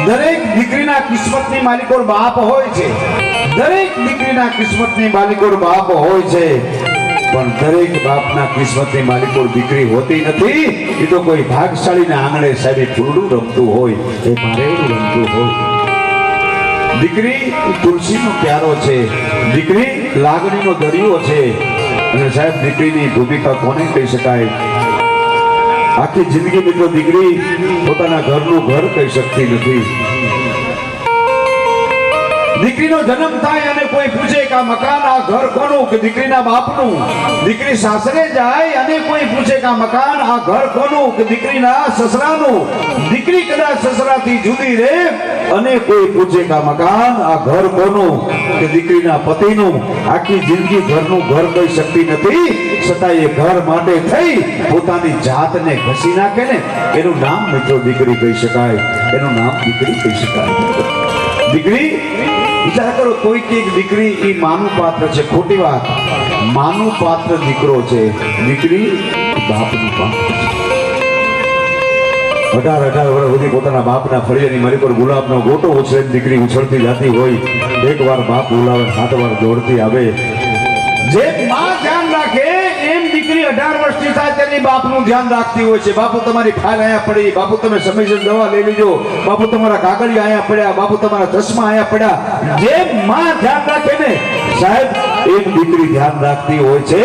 દરેક દીકરીના કિસ્મતની માલિકો બાપ હોય છે, દરેક દીકરીના કિસ્મતની માલિકો બાપ હોય છે, પણ દરેક બાપના કિસ્મતની માલિકો દીકરી હોતી નથી. એ તો કોઈ ભાગશાળીના આંગણે સાહેબ ફૂલડું રમતું હોય, એ મારેવડું રમતું હોય. દીકરી તુલસીનો પ્યારો છે, દીકરી લાગણીનો દરિયો છે. અને સાહેબ દીકરીની ભૂમિકા કોને કહી શકાય? આખી જિંદગી મિત્રો દીકરી પોતાના ઘરનું ઘર કહી શકતી નથી. દીકરીનો જન્મ થાય અને કોઈ પૂછે કે આ મકાન આ ઘર કોનું, કે દીકરીના બાપનું. દીકરી સાસરે જાય અને કોઈ પૂછે કે આ મકાન આ ઘર કોનું, કે દીકરીના સસરાનું. દીકરી કદાચ સસરાથી જુદી રહે અને કોઈ પૂછે કે આ મકાન આ ઘર કોનું, કે દીકરીના પતિનું. આખી જિંદગી ઘરનું ઘર કહી શકતી નથી, છતાં એ ઘર માટે થઈ પોતાની જાતને ઘસી નાખે ને, એનું નામ મિત્રો દીકરી કહી શકાય, એનું નામ દીકરી કહી શકાય. દીકરી વિચાર કરો, કોઈ કે દીકરી એ માનું પાત્ર છે, ખોટી વાત. માનું પાત્ર દીકરો છે, દીકરી બાપનું પાત્ર છે. 18 વર્ષ સુધી પોતાના બાપના ફળિયાની મારી પર ગુલાબનો ગોટો ઉછળે દીકરી ઉછળતી જતી હોય. એકવાર બાપ બોલાવે, 7 વાર દોડતી આવે. જે માં ધ્યાન રાખે એમ દીકરી 18 વર્ષની થાય તેની બાપનું ધ્યાન રાખતી હોય છે. બાપુ તમારી ફાઇલ અહીંયા પડી, બાપુ તમે સમયસર દવા લઈ લેજો, બાપુ તમારા કાગળિયા અહીંયા પડ્યા, બાપુ તમારા ચશ્મા અહીંયા પડ્યા. જે માં ધ્યાન રાખે ને સાહેબ એક દીકરી ધ્યાન રાખતી હોય છે.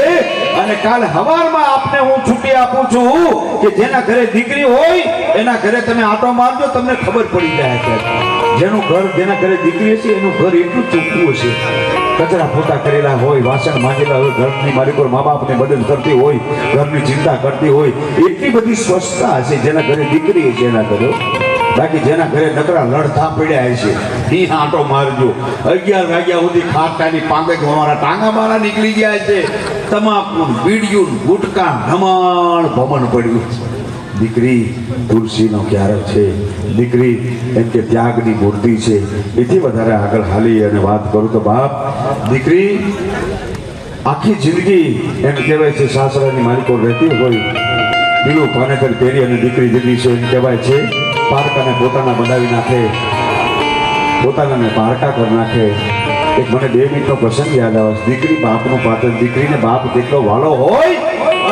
અને કાલ હવારમાં આપને હું છૂટી આપું છું કે જેના ઘરે દીકરી હોય એના ઘરે તમે આટો મારજો, તમને ખબર પડી જાય છે જેનું ઘર, જેના ઘરે દીકરી હશે એનું ઘર એટલું ચોખ્ખું હશે. કચરા પોતા કરેલા હોય, વાસણ માંજેલા હોય, ઘરની માલિકો મા બાપને મદદ કરતી હોય, ઘરની ચિંતા કરતી હોય, એટલી બધી સ્વચ્છતા હશે જેના ઘરે દીકરી હશે એના ઘરે. બાકી જેના ઘરે નકરા લડતા પડ્યા હશે ઈ આંટો મારજો. 11 વાગ્યા સુધી ખાટાની પાંગે અમારા ટાંગા મારા નીકળી ગયા છે. તમાકુ, બીડિયું, ગુટકા, ધમાણ ભમણ પડ્યું. દીકરી તુલસીનો ક્યારક છે, દીકરી એમ કે ત્યાગની મૂર્તિ છે. એથી વધારે આગળ હાલી અને વાત કરું તો બાપ દીકરી આખી જિંદગી એમ કહેવાય છે સાસરાની માલિકો રહેતી હોય, પીળું પાનેતર પહેરી અને દીકરી દીદી છે એમ કહેવાય છે પારકાને પોતાના બનાવી નાખે, પોતાનાને પારકા કરી નાખે. એક મને 2 મિનિટનો પ્રસંગ યાદ આવે. દીકરી બાપનું પાત્ર, દીકરીને બાપ કેટલો વાલો હોય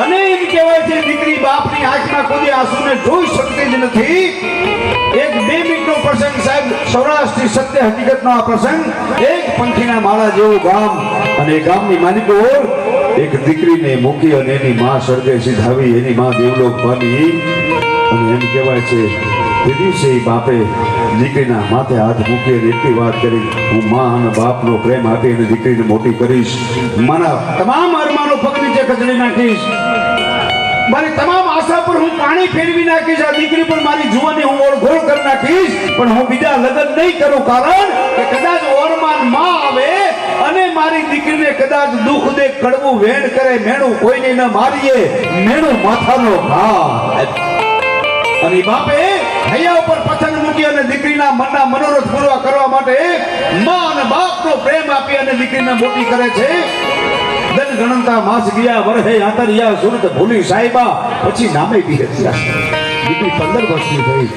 અને એમ કહેવાય છે દીકરી બાપની આંખમાં કોઈ આંસુને જોઈ શકતી જ નથી. એક 2 મિનિટનો પ્રસંગ સાહેબ, સૌરાષ્ટ્રની સત્ય હકીકતનો આ પ્રસંગ. એક પંખીના માળા જેવું ગામ અને એ ગામની માલિકો એક દીકરીને મૂકી અને એની માં સ્વર્ગે સીધાવી, એની માં દેવલોક પામી. અને એમ કહેવાય છે તે દિવસે બાપે દીકરીના માથે હાથ મૂકી અને એટલી વાત કરી, હું માં અને બાપનો પ્રેમ આપી અને દીકરીને મોટી કરીશ, મારા તમામ અરમાનો પગ નીચે કચડી નાખીશ, મારી તમામ આશા પર હું પાણી ફેરવી નાખીશ, આ દીકરી પર મારી જુવાની હું ઓળઘોળ કરી નાખીશ, પણ હું બીજા લગ્ન નહીં કરું. કારણ કે કદાચ ઓરમાન માં આવે અને મારી દીકરીને કદાચ દુઃખ દે, કડવું વેણ કરે, મેણું કોઈને ન મારીએ, મેણું માથાનો ઘા. અને બાપે હૈયા ઉપર પથ્થર મૂકી અને દીકરીના મનના મનોરથ પૂરા કરવા માટે માં અને બાપનો પ્રેમ આપી અને દીકરીને મોટી કરે છે. દન ગણતા માસ ગયા, વરહે આતરિયા, સુરત ભૂલી સાહેબા, પછી નામે બી હતી. દીકરી 15 વર્ષની થઈ.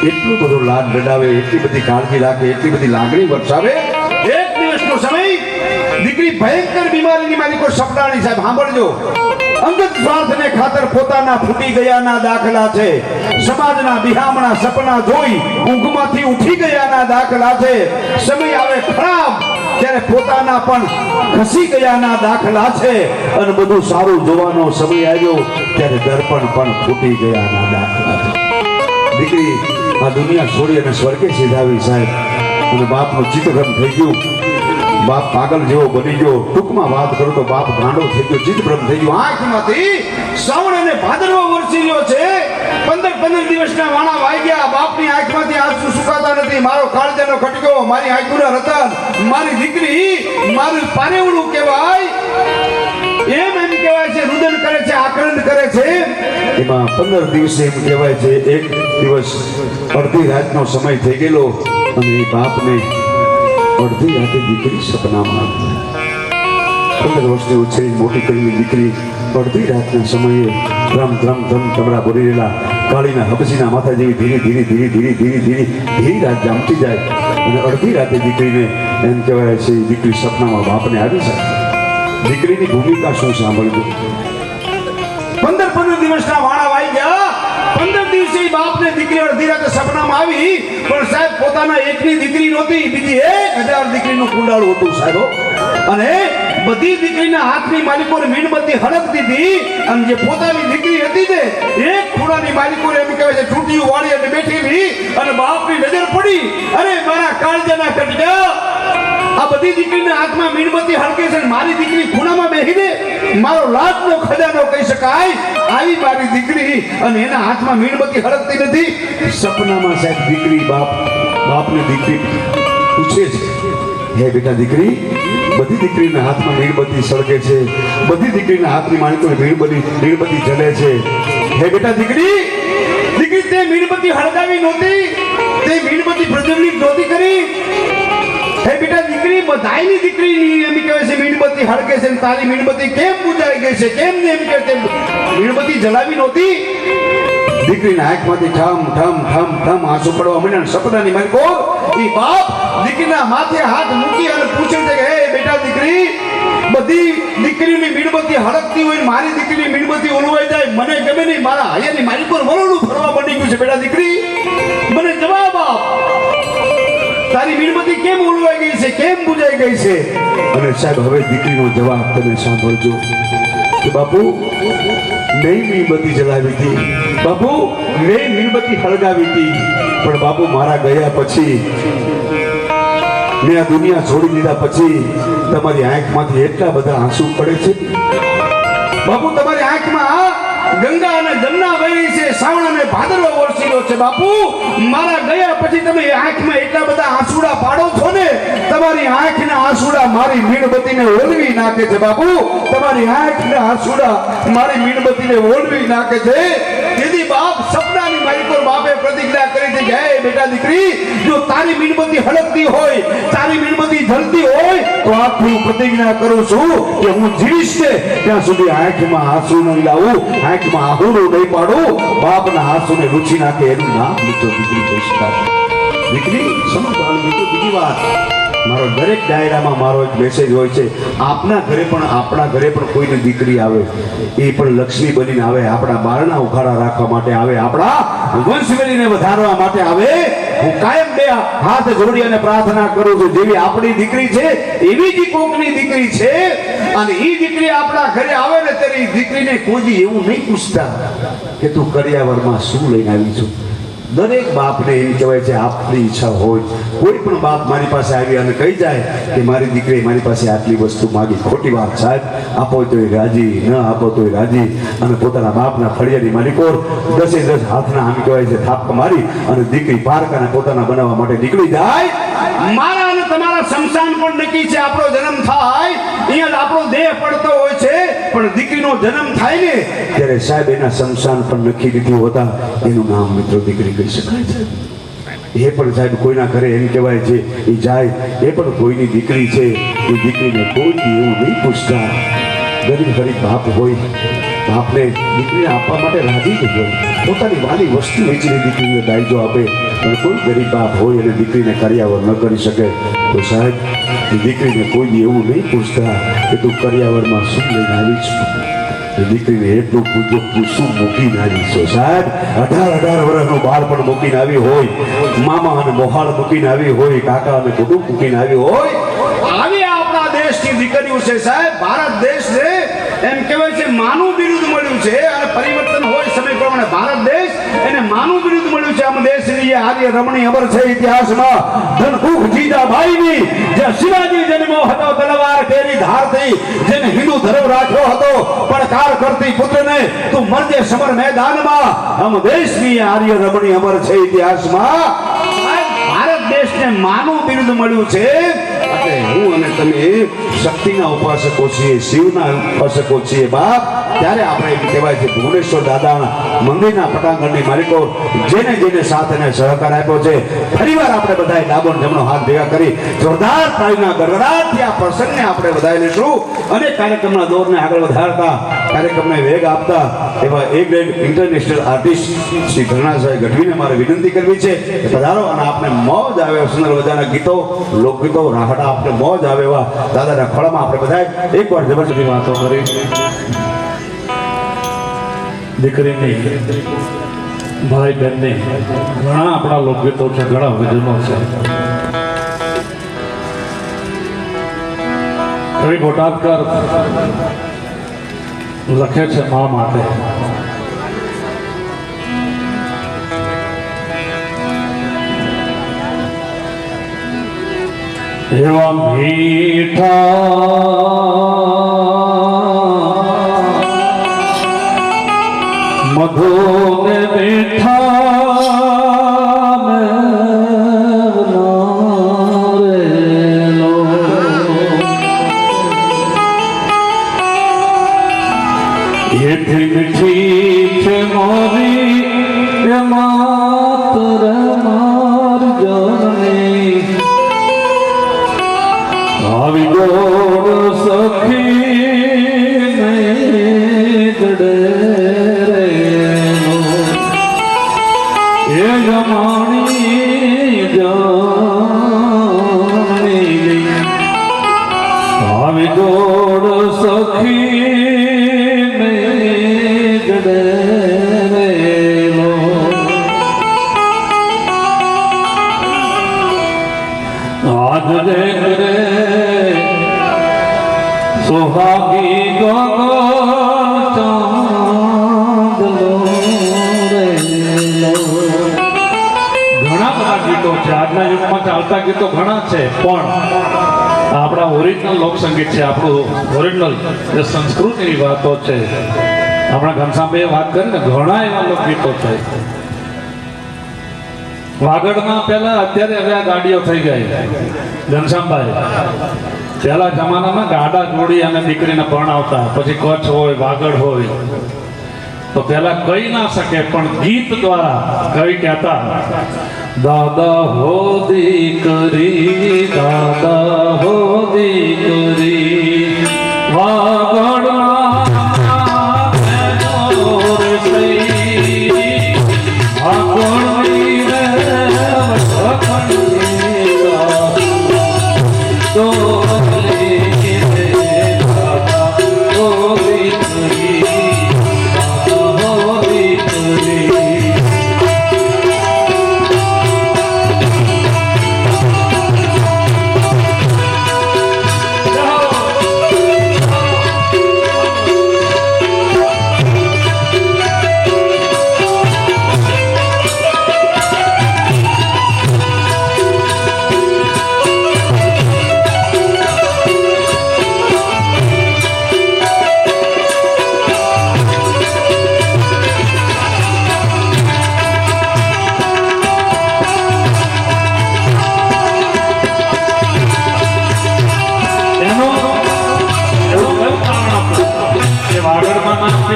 એટલું બધું લાડ લડાવે, એટલી બધી કાળજી રાખે, એટલી બધી લાગણી વરસાવે. એક દિવસનો સમય દીકરી ભયંકર બીમારીની માલિકો સપડાણી. સાહેબ સાંભળજો, અંગત સ્વાર્થને ખાતર પોતાના ફૂટી ગયાના દાખલા છે, સમાજના બિહામણા સપના જોઈ ઊંઘમાંથી ઉઠી ગયાના દાખલા છે, સમય આવે ખરાબ ત્યારે પોતાના પણ ખસી ગયાના દાખલા છે, અને બધું સારું જોવાનો સમય આવ્યો ત્યારે દર્પણ પણ ફૂટી ગયાના દાખલા છે. દીકરી આ દુનિયા છોડી અને સ્વર્ગે સીધાવી સાહેબ, અને બાપનું ચિત્તભ્રમ થઈ ગયું. બાપ પાગલ જેવો બની ગયો. ટૂંકમાં વાત કરું તો બાપ ગાંડો થઈ ગયો, ચિત્તભ્રમ થઈ ગયો. આંખમાંથી શ્રાવણ અને ભાદરવો વરસી રહ્યો છે. 15 દિવસના વાણા વાગ્યા, બાપની આંખમાંથી આંસુ સુકાતા નથી. મારો કાળજાનો ખટકો, મારી આંખોના રતન, મારી દીકરી, મારું પારેવડું કહેવાય એમ કહેવાય છે, રુદન કરે છે, આક્રંદ કરે છે. એમાં 15 દિવસે એમ કહેવાય છે એક દિવસ અડધી રાતનો સમય થઈ ગયેલો અને એ બાપને અડધી રાતે દીકરી સપનામાં 15 વર્ષની ઉછેરી મોટી કરેલી દીકરી અડધી રાતના સમયે ધ્રમ ધ્રમ ધ્રમ કમરા ભરી રહેલા કાળીના હબસીના માથા જેવી ધીરે ધીરે ધીરે ધીરે ધીરે ધીરે ધીરે રાત જામતી જાય અને અડધી રાતે દીકરીને એમ કહેવાય છે દીકરી સપનામાં બાપને આવી શકે. દીકરીની ભૂમિકા શું સાંભળજો. 15 દિવસના વાળા વાઈ ગયા. 15 દિવસે બાપને દીકરી અડધી રાતે સપનામાં આવી, પણ સાહેબ પોતાના એકની દીકરી નહોતી, બીજી 1000 દીકરીનું કુંડાળું હતું સાહેબ. અને બધી દીકરીના હાથની માલિકોને મીણબત્તી હળગતી હતી, અને જે પોતાની દીકરી હતી ને એક ખૂણાની માલિકોને એમ કહેવાય છે ચૂંટીઓ વાળી અને બેઠી હતી, અને બાપની નજર પડી. અરે મારા કાળજાના કટકા, આ બધી દીકરીના હાથમાં મીણબત્તી હળગે છે, મારી દીકરી ખૂણામાં બેસીને મારો લાજનો ખજાનો કહી શકાય આવી મારી દીકરી, અને એના હાથમાં મીણબત્તી હળગતી નથી. સપનામાં સાહેબ દીકરી બાપને દીકરી પૂછે છે, હે બેટા દીકરી, બધી દીકરીના હાથમાં મીણબત્તી સળગે છે, બધી દીકરીના હાથની માણકોને મીણબત્તી જલે છે. હે બેટા દીકરી, તે મીણબત્તી હળગાવી નહોતી, તે મીણબત્તી પ્રજ્વલિત નહોતી કરી. હે બેટા દીકરી, બધાયની દીકરીની એમ કહેવાય છે મીણબત્તી હળગે છે, તારી મીણબત્તી કેમ બુજાઈ ગઈ છે, કેમ ને એમ કે મીણબત્તી જલાવી નહોતી. દીકરીના આંખમાંથી ઠમ ઠમ ઠમ ઠમ આંસુ પડવા માંડ્યા. સપનાની માલિકો ઈ બાપ દીકરીના માથે હાથ મૂકી અને પૂછે છે કે હે બેટા દીકરી, બધી દીકરીની મીણબત્તી હળગતી હોય, મારી દીકરીની મીણબત્તી ઓલવાઈ જાય, મને ગમે નહીં, મારા હૈયાની મારી પર વરોડું ફરવા માંડી ગયું છે. બેટા દીકરી, મને જવાબ આપ, તારી મીણબત્તી કેમ ઓલવાઈ ગઈ છે, કેમ બુજાઈ ગઈ છે? અને સાહેબ હવે દીકરીનો જવાબ તમે સાંભળજો કે બાપુ, મેં મીણબત્તી જલાવી હતી, બાપુ મેં મીણબત્તી હળગાવી હતી, પણ બાપુ મારા ગયા પછી, મેં આ દુનિયા છોડી દીધા પછી તમારી આંખમાંથી એટલા બધા આંસુ પડે છે બાપુ, તમારી આંખમાં ગંગા અને જમના વહી છે, શ્રાવણ અને ભાદરવો વરસેલો છે. બાપુ મારા ગયા પછી તમે આંખમાં એટલા બધા આંસુડા પાડો છો ને, તમારી આંખના આંસુડા મારી મીણબત્તીને ઓલવી નાખે છે. બાપુ તમારી આંખના આંસુડા મારી મીણબત્તીને ઓલવી નાખે છે. તેથી બાપ સપનાની માલિકો બાપે પ્રતિજ્ઞા કરી છે કે હે બેટા દીકરી, જો તારી મીણબત્તી હળગતી હોય, તારી મીણબત્તી જલતી હોય, તો આખું પ્રતિજ્ઞા કરું છું કે હું જીવીશ ને ત્યાં સુધી આંખમાં આંસુ નહીં લાવું, આંખમાં આહુડું નહીં પાડું, બાપના આંસુને લૂછી નાખે એનું નામ લીધો દીકરી કહી શકાય. દીકરી સમજવાનું. બીજી વાત, મારો દરેક ડાયરામાં મારો એક મેસેજ હોય છે, આપના ઘરે પણ કોઈની દીકરી આવે, એ પણ લક્ષ્મી બનીને આવે, આપણા બારણા ઉઘાડા રાખવા માટે આવે, આપણા વંશવેલીને વધારવા માટે આવે. હું કાયમ બે હાથ જોડી અને પ્રાર્થના કરું છું, જેવી આપણી દીકરી છે એવી જ કોકની દીકરી છે, અને એ દીકરી આપણા ઘરે આવે ને ત્યારે દીકરીને કોઈ એવું નહીં પૂછતા કે તું કરિયાવરમાં શું લઈને આવી છું. દરેક બાપને એમ કહેવાય છે આપની ઈચ્છા હોય. કોઈ પણ બાપ મારી પાસે આવી અને કહી જાય કે મારી દીકરી મારી પાસે આટલી વસ્તુ માગી, ખોટી વાત સાહેબ. આપો તોય રાજી, ન આપો તોય રાજી. અને પોતાના બાપના ફળિયાની માલિકો 10 હાથના આમ કહેવાય છે થાપકા મારી અને દીકરી પારકાને પોતાના બનાવવા માટે નીકળી જાય. મારા અને તમારા શમશાન પણ નક્કી છે. આપણો જન્મ થાય અહીંયા જ આપણો દેહ પડતો હોય છે, પણ દીકરીનો જન્મ થાય ને ત્યારે સાહેબ એના શમશાન પણ નક્કી નથી હોતા. એનું નામ મિત્રો દીકરી કહી શકાય છે. એ પણ સાહેબ કોઈના ઘરે એમ કહેવાય છે એ જાય, એ પણ કોઈની દીકરી છે, એ દીકરીને કોઈ એવું નહીં પૂછતા. ગરીબ બાપ હોય, બાપને દીકરીને આપવા માટે રાજી જ હોય, પોતાની વાલી વસ્તુ વેચીને દીકરીને દાયજો આપે. પણ કોઈ ગરીબ બાપ હોય અને દીકરીને કરિયાવર ન કરી શકે તો સાહેબ એ દીકરીને કોઈ એવું નહીં પૂછતા કે તું કરિયાવરમાં શું લઈને આવી છું. દીકરીને એટલું પૂછો તું શું મૂકીને આવી છો. સાહેબ 18 વર્ષનું બાળ પણ મૂકીને આવી હોય, મામા અને મોહાળ મૂકીને આવી હોય, કાકા અને કુટુંબ મૂકીને આવી હોય. આવી આપણા દેશની દીકરીઓ છે સાહેબ. ભારત દેશને એમ કહેવાય છે માનું બિરુદ મળ્યું છે, અને પરિવર્તન હોય સમય પ્રમાણે ભારત દેશ એને માનું બિરુદ મળ્યું છે. આમ દેશની જે આર્ય રમણી અમર છે ઇતિહાસમાં ધનકુખ જીજાબાઈની જે શિવાજી જન્મો હતો તલવાર કેરી ધારથી, જેને હિન્દુ ધર્મ રાખ્યો હતો પડકાર કરતી પુત્રને તું મરજે સમર મેદાનમાં. આમ દેશની આર્ય રમણી અમર છે ઇતિહાસમાં. ભારત દેશને માનું બિરુદ મળ્યું છે. એટલે હું અને તમે શક્તિના ઉપાસકો છીએ, શિવના ઉપાસકો છીએ બાપ. ત્યારે આપણે એમ કહેવાય છે ભુવનેશ્વર દાદાના મંદિરના પટાંગણની માલિકો જેને જેને સાથ અને સહકાર આપ્યો છે ફરીવાર આપણે બધાએ ડાબો અને જમણો હાથ ભેગા કરી જોરદાર તાળીના ગડગડાટથી આ પ્રસંગને આપણે વધાવી લઈશું અને કાર્યક્રમના દોરને આગળ વધારતા કાર્યક્રમને વેગ આપતા એવા એક ઇન્ટરનેશનલ આર્ટિસ્ટ શ્રી ઘરણાસાહેબ ગઢવીને મારે વિનંતી કરવી છે કે પધારો અને આપણે મોજ આવે સુંદર મજાના ગીતો લોકગીતો રાહડા આપણે મોજ આવે એવા દાદાના ખોળામાં આપણે બધાએ એકવાર જબરજસ્તી વાતો કરી દીકરીની ભાઈ બહેનની ઘણા આપણા લોકગીતો છે ઘણા ભજનો છે કવિ બોટાદકર લખે છે મા માટે એવા મીઠા મધુને મીઠા મેલો એથી મીઠી છે મોરી એ માત્ર માર જનની આવી ગોળ સખી ને ગડે જમાણી જાણી આવી જોડ સખી ને ગડેલો આજ રે રે સોહાગી ગગો ગીતો છે આજના યુગમાં ચાલતા ગીતો ઘણા છે પણ આપણા ઓરિજિનલ લોકસંગીત છે આપણું ઓરિજિનલ જે સંસ્કૃતિની વાતો છે આપણા ઘનશ્યામભાઈએ વાત કરી ને ઘણા એવા લોકગીતો છે વાગડમાં પહેલા અત્યારે હવે આ ગાડીઓ થઈ ગઈ ઘનશ્યામભાઈ પહેલા જમાનામાં ગાડા જોડી અને દીકરીને પરણાવતા પછી કચ્છ હોય વાગડ હોય તો પહેલા કહી ના શકે પણ ગીત દ્વારા કવિ કહેતા દાદા હો દીકરી દાદા હો દીકરી વાગડમાં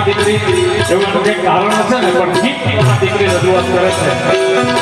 દીકરી એવું તો કંઈક કારણ હશે ને પણ ગીતમાં દીકરી રજૂઆત કરે છે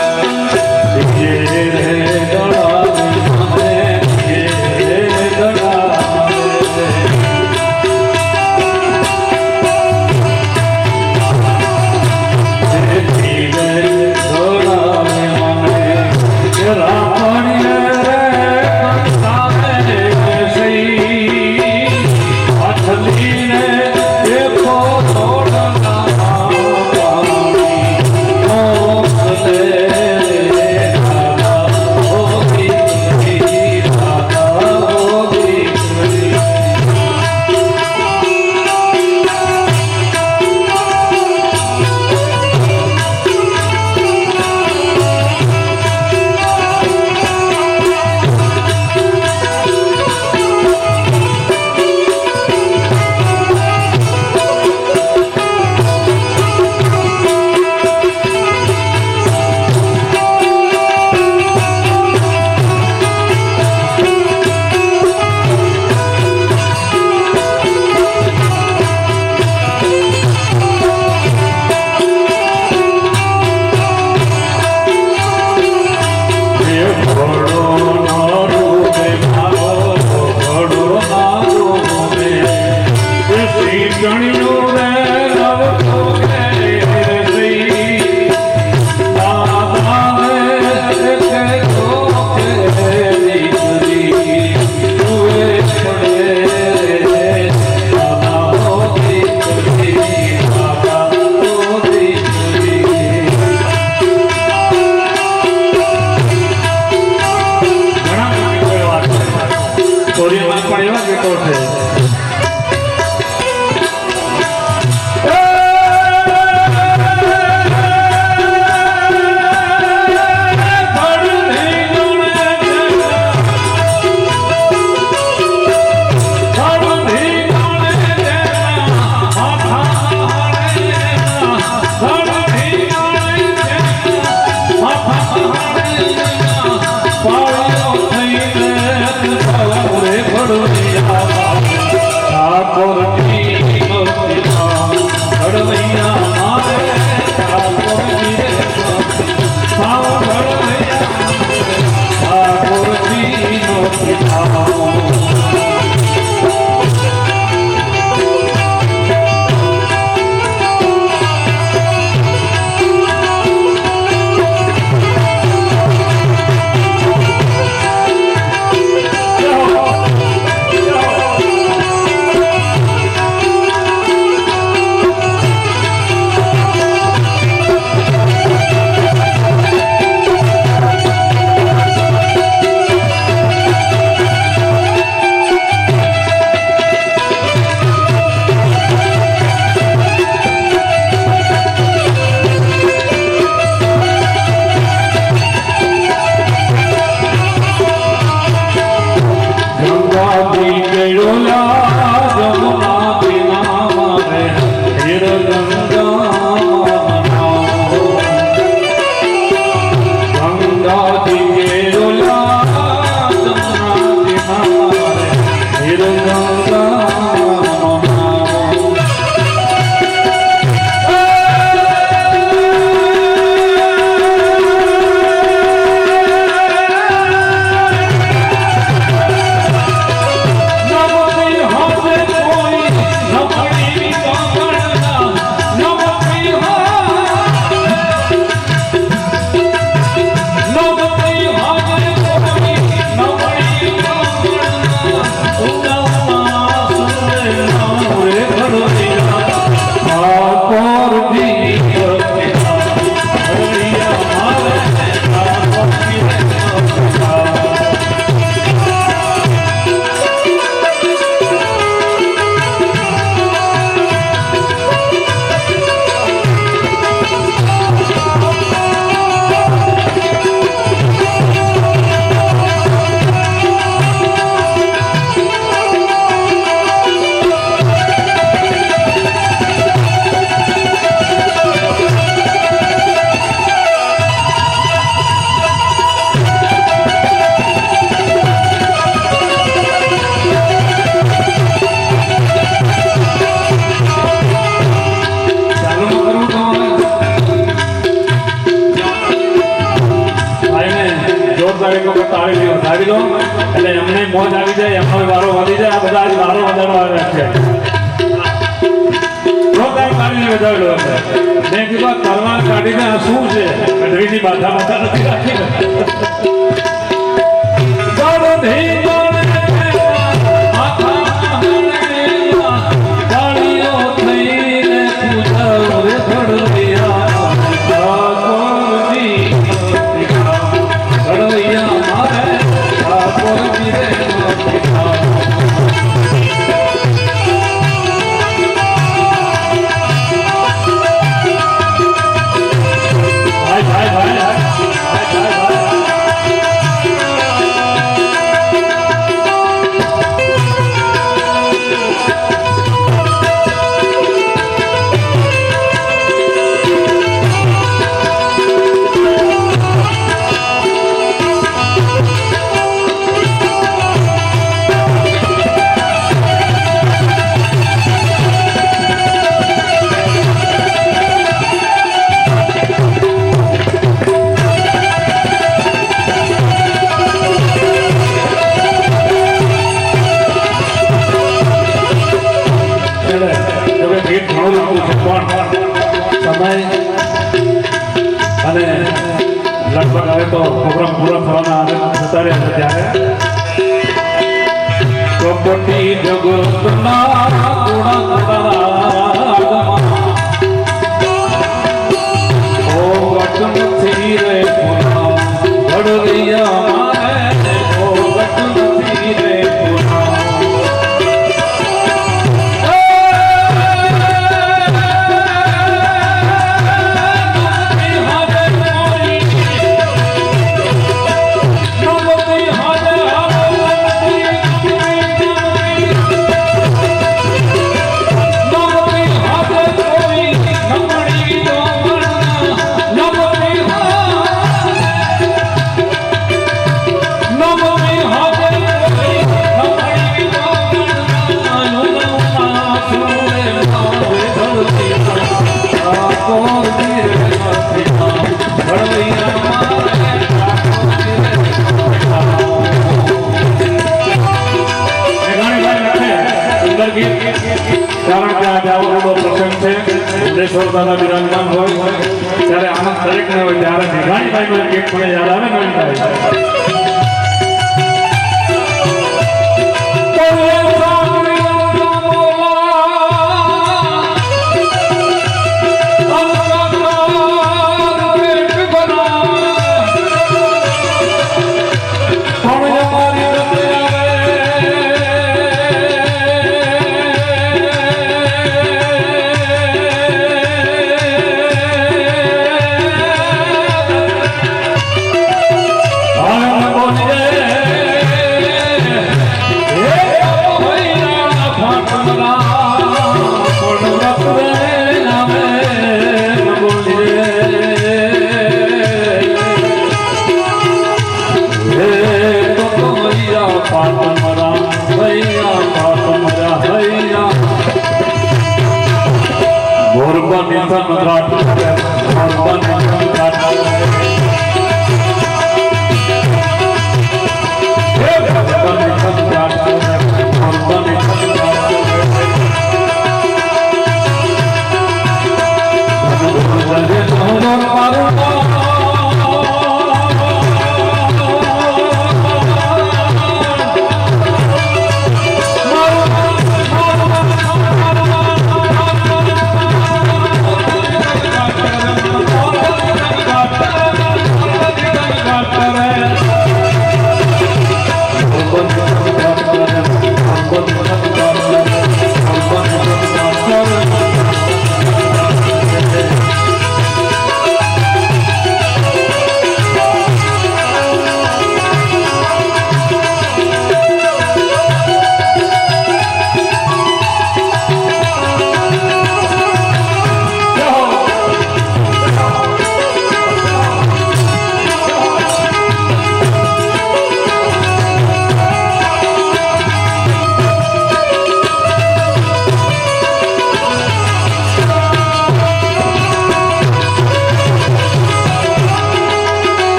જોરદાર એક વખત તાળી વધાવી લો એટલે એમને મોજ આવી જાય એમનો વારો વધી જાય આ બધા આજ વારો વધારવા આવ્યા છે જોરદાર તાળીને વધાવી લો મેં કીધું આ તલવાર કાઢીને આ શું છે ગઢવીની બાધા બાધા નથી રાખી અને લગભગ હવે તો પ્રોગ્રામ પૂરો થવાના જતા રહ્યા છે ત્યારે કપટી જગતના ઓ વચનથી રે પુના વડરિયા મારે ઓ વચનથી રે પુના કારણ કે આજે આવો મોટો પ્રસંગ છે દેશોર દાદા બિરાજમાન હોય ત્યારે આનંદ દરેકને હોય ત્યારે મેઘાણીભાઈનો એક ગીત મને યાદ આવે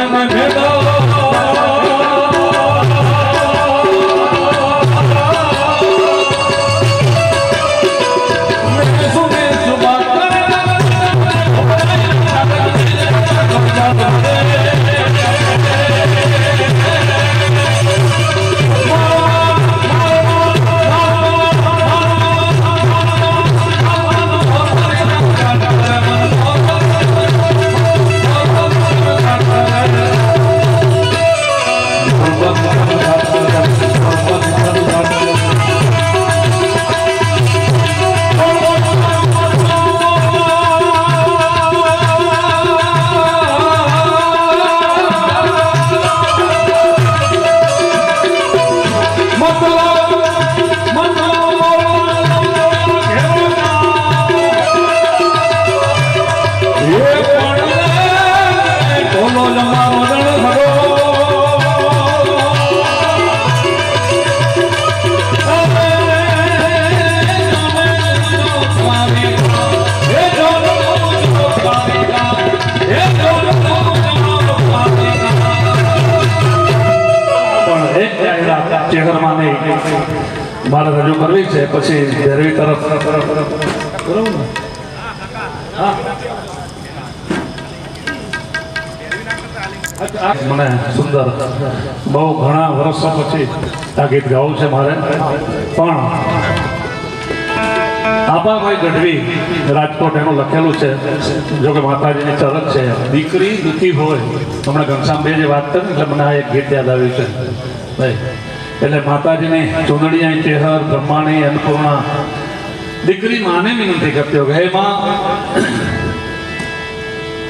મને ભેદો મારે રજૂ કરવી છે પછી ભેરવી તરફ બરોબર ને હા મને સુંદર બહુ ઘણા વર્ષો પછી આ ગીત ગાવું છે મારે પણ આબાભાઈ ગઢવી રાજકોટ એનું લખેલું છે જો કે માતાજીની ચરત છે દીકરી દુઃખી હોય હમણાં ઘનશ્યામભાઈ જે વાત કરી એટલે મને આ એક ગીત યાદ આવ્યું છે ભાઈ એટલે માતાજીની ચૂંદડી અહીં ચેહર બ્રહ્માણી અન્નપૂર્ણા દીકરી માને વિનંતી કરતી હોય હે માં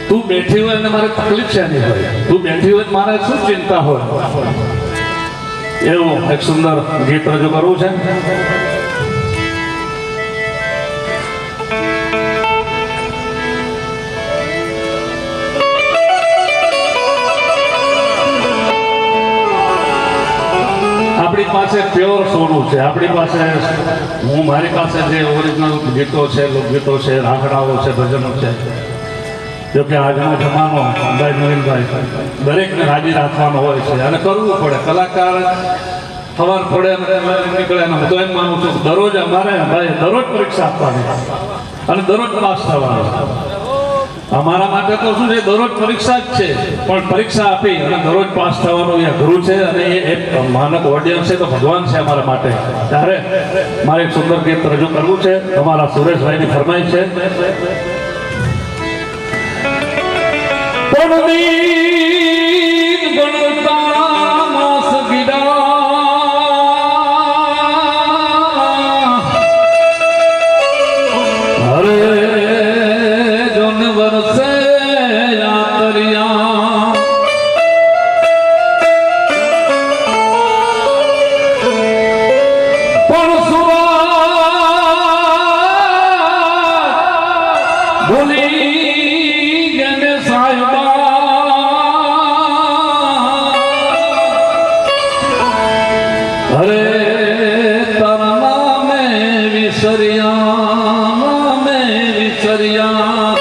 તું બેઠી હોય અને મારે તકલીફ છે નહીં હોય તું બેઠી હોય મારે શું ચિંતા હોય એવું એક સુંદર ગીત રજૂ કરવું છે આપણી પાસે પ્યોર સોનું છે આપણી પાસે હું મારી પાસે જે ઓરિજિનલ ગીતો છે લોકગીતો છે રાંગડાઓ છે ભજનો છે જો કે આજનો જમાનો ભાઈ નવીનભાઈ દરેકને રાજી રાખવાનો હોય છે અને કરવું પડે કલાકાર ખબર પડે નીકળે હું તો એમ માનું છું દરરોજ અમારે ભાઈ દરરોજ પરીક્ષા આપવાની અને દરરોજ પાસ થવાનું અમારા માટે તો શું છે દરરોજ પરીક્ષા જ છે પણ પરીક્ષા આપી અને દરરોજ પાસ થવાનું એ અઘરું છે અને એ એક માનક ઓડિયન્સ છે તો ભગવાન છે અમારા માટે ત્યારે મારે એક સુંદર ગીત રજૂ કરવું છે અમારા સુરેશભાઈની ફરમાઈશ છે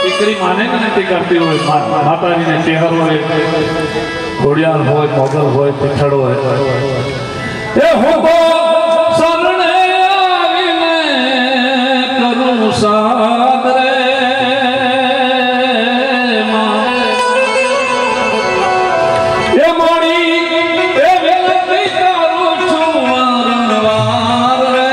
દીકરી માને વિનંતી કરતી હોય માતાજીને ચેહર હોય ઘોડિયાર હોય મોગલ હોય પીઠળ હોય એ હું તો શરણે આવીને કરું સાદ રે એ મોડી એ વિનંતી કરું છું વારંવાર રે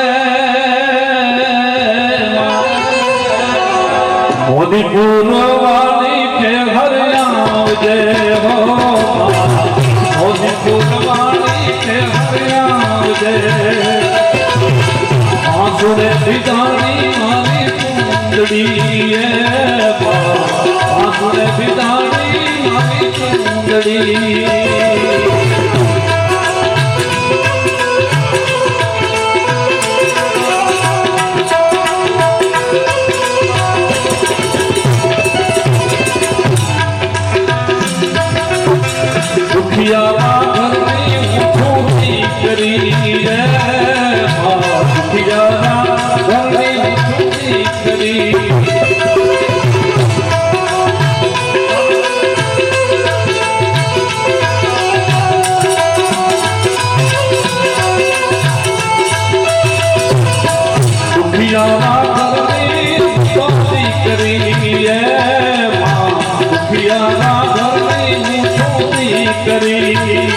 મોદી પૂર્વવાણી કે હરિયાવજે હો મોદી પૂર્વવાણી કે હરિયાવજે આંસુને વિધાની મારી કુંડળી એ આંસુને વિધાની મારી કુંડળી સુખિયાના ઘરની હું છોડી કરી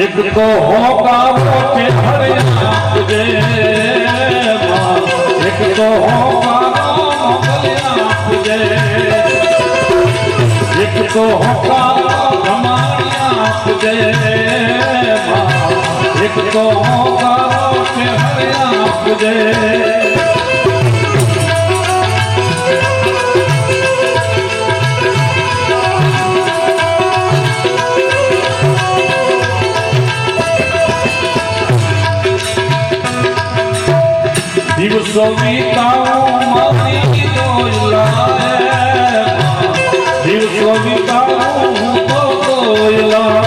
एक तो होकारो के हरे आपजे एक तो होकारो मोगले आपजे एक तो होकारो धमाड़ी आपजे एक तो होकारो के हरे आपजे દિવસો વીતાવું મારી દોયલા દિવસો વીતાવું તો દોયલા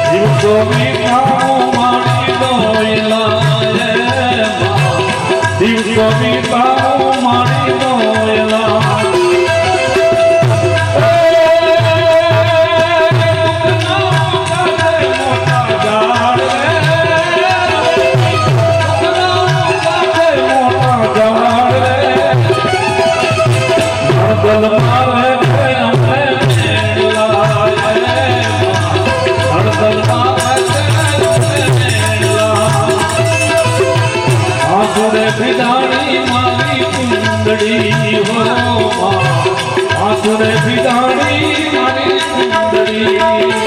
દિવસો વીતાવું મારી દોયલા દિવસો વીતાવું મારી દોયલા વિદાણી મારી કુંડળી હો આસુરે વિદાણી મારી કુંડળી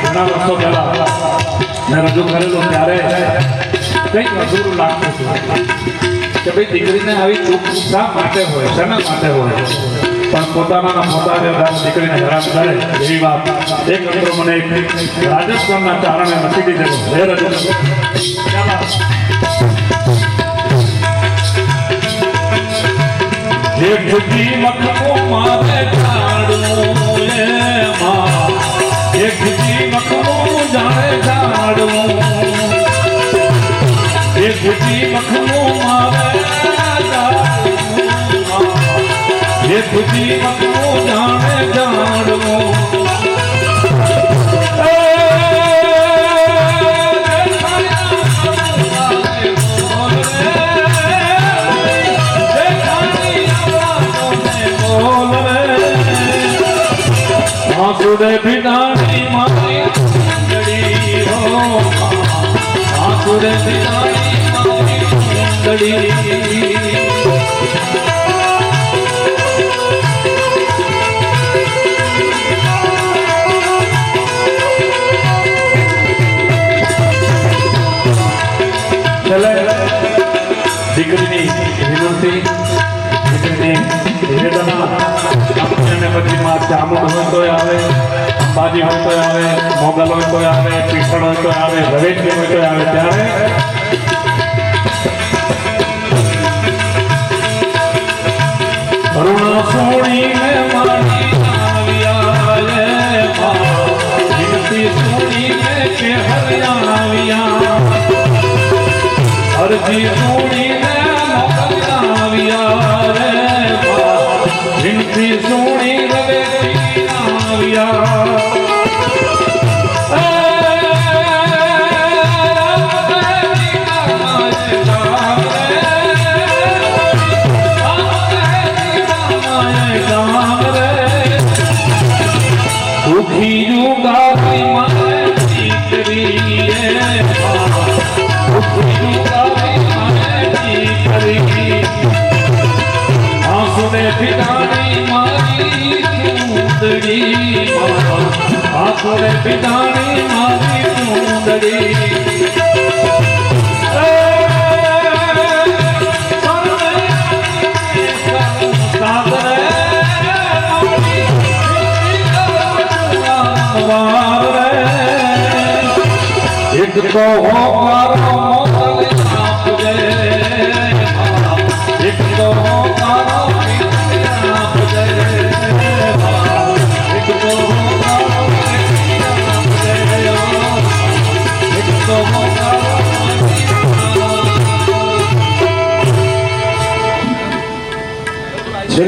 ઘણા વર્ષો પહેલા મેં રજૂ કરેલું ત્યારે કંઈક અધૂરું લાગતું હતું કે ભાઈ દીકરીને આવી દુઃખ શા માટે હોય શેના માટે હોય પણ પોતાના દીકરીને હેરાન કરે એવી વાત એક અંતરો મને રાજસ્થાનના કારણે નથી દીધેલો હે રજૂ એક જુદી મખમો મારે ઝાડવું એક જુદી મખમો જાણે ઝાડવું એક જુદી મખમો મારે ઝાડવું એક જુદી મખમો જાણે ઝાડવું આસુરે વિદાણી મારી કુંડળી હો આસુરે વિદાણી મારી કુંડળી દીકરીની વિનંતી દીકરીની વેદના આપણને પછી માં ચામુંડ હોય તોય આવે અંબાજી હોય તોય આવે મોગલ હોય તોય આવે પીઠળ હોય તોય આવે રવેચી હોય તોય આવે ત્યારે કરુણા સોણીને મારી આવ્યા વિનંતી સોણીને કે હરિયાવ્યા અરજી સોણીને મોકલ્યા રે વિનંતી સોણી રવેચી આવ્યા વિદાણી મારી કુંડળી આસુરે વિદાણી મારી કુંડળી એક તો હોકારો મોગલે આપજે એક તો હોકારો આપજે એક તો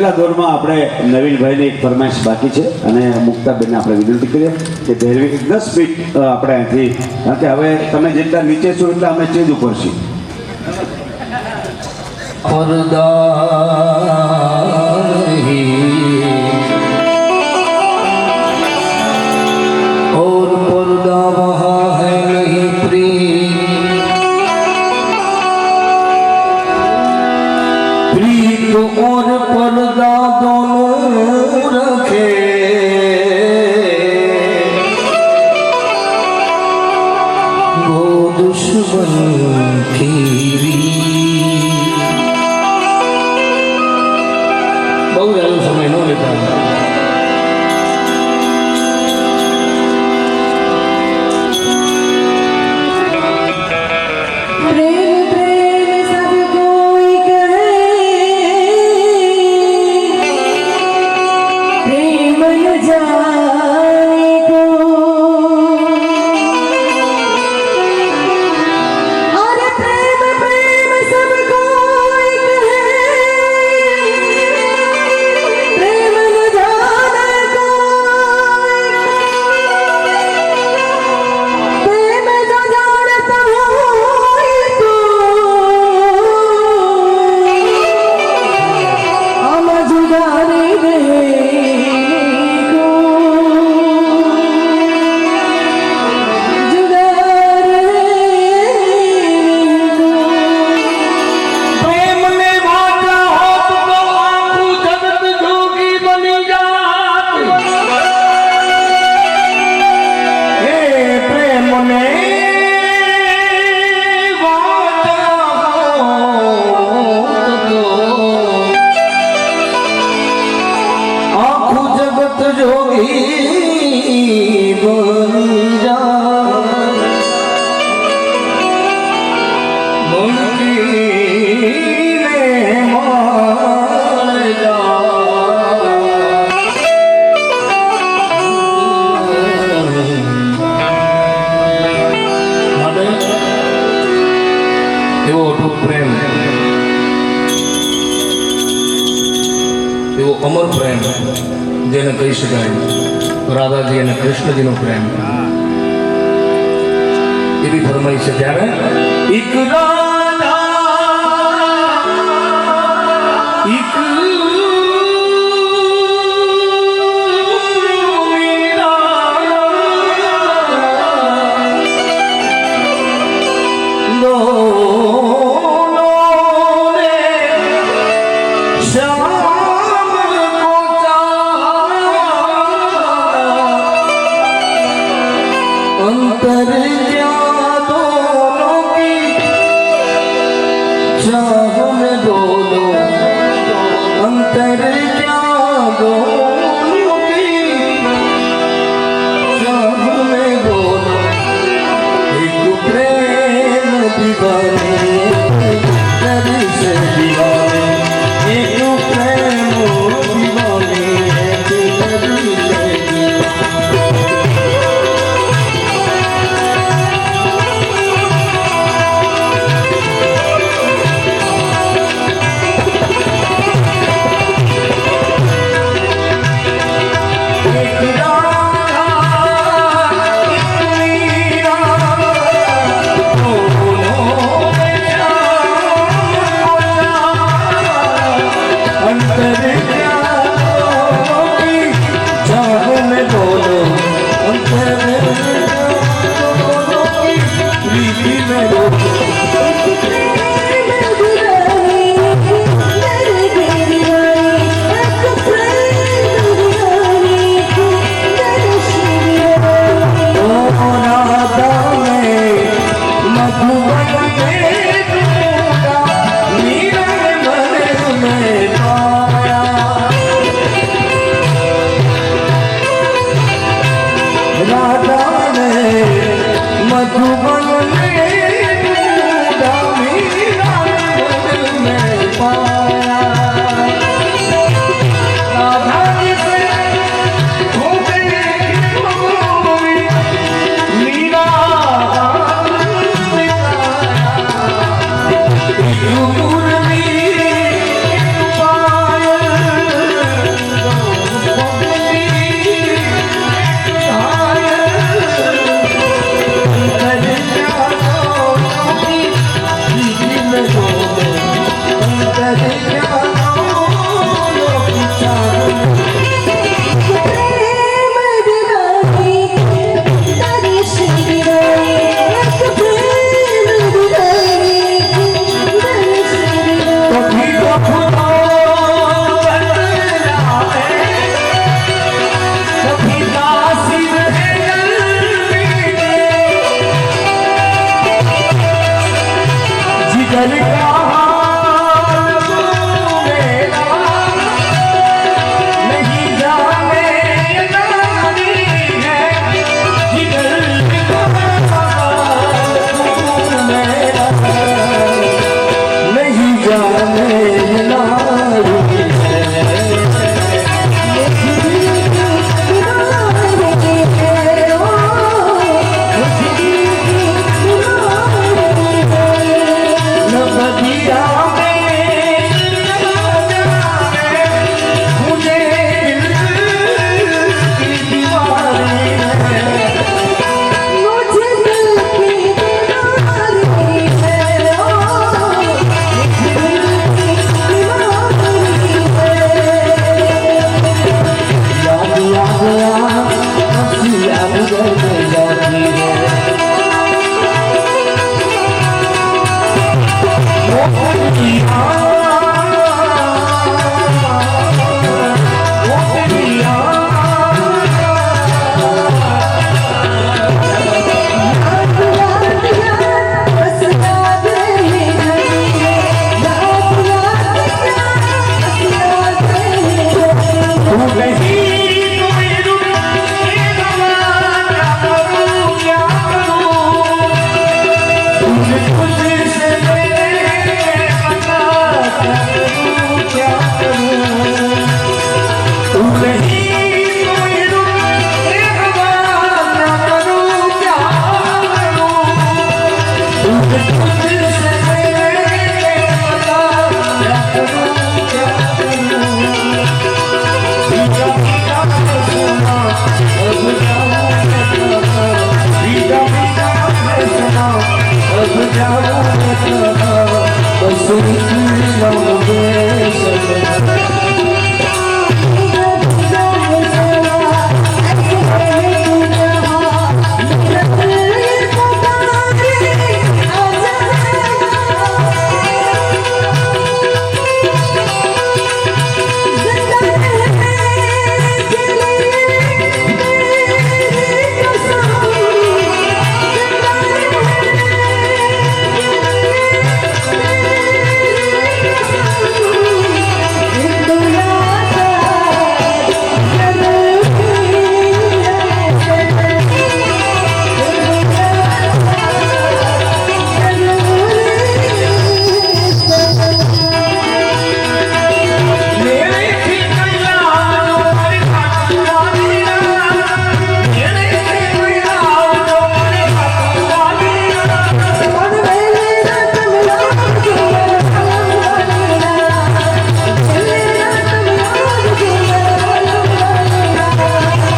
છેલ્લા દોરમાં આપણે નવીનભાઈની એક ફરમાઈશ બાકી છે અને મુક્તાબેનને આપણે વિનંતી કરીએ કે ભૈરવી 10 મિનિટ આપણે અહીંથી, કારણ કે હવે તમે જેટલા નીચે છો એટલા અમે સ્ટેજ ઉપર છીએ. और पर्दा वहाँ है नहीं प्रीत और पर्दा दोनों रखे वो दुश्मन की બહુ વહેલો સમય ન લેતા. प्रेम प्रेम सब कोई कहे, प्रेम न जाने को, और प्रेम प्रेम सब कोई कहे, प्रेम न जाने को, प्रेम जो जानता होय तो हम जुदाई को जुदा प्रेम ने वाचा होत तो आखू जगत जोगी बनी जात. हे प्रेम ने वाचा होत तो आखू जगत जोगी बनी जात. मुमकिन मार जा એવો અટૂટ પ્રેમ, એવો અમર પ્રેમ જેને કહી શકાય રાધાજી અને કૃષ્ણજીનો પ્રેમ. એવી ફરમાઈ છે ત્યારે એક રાધા એક अंतर क्या दोनों की चाह में दोनों, अंतर क्या दोनों की चाह में दोनों, एक प्रेम दीवाने दिल से दीवाने, एक प्रेम दीवाने दिल से दीवाने. जिगर का हाल तू मेरा नहीं जाने नारी है, जिगर का हाल तू मेरा नहीं जाने नारी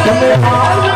Come on.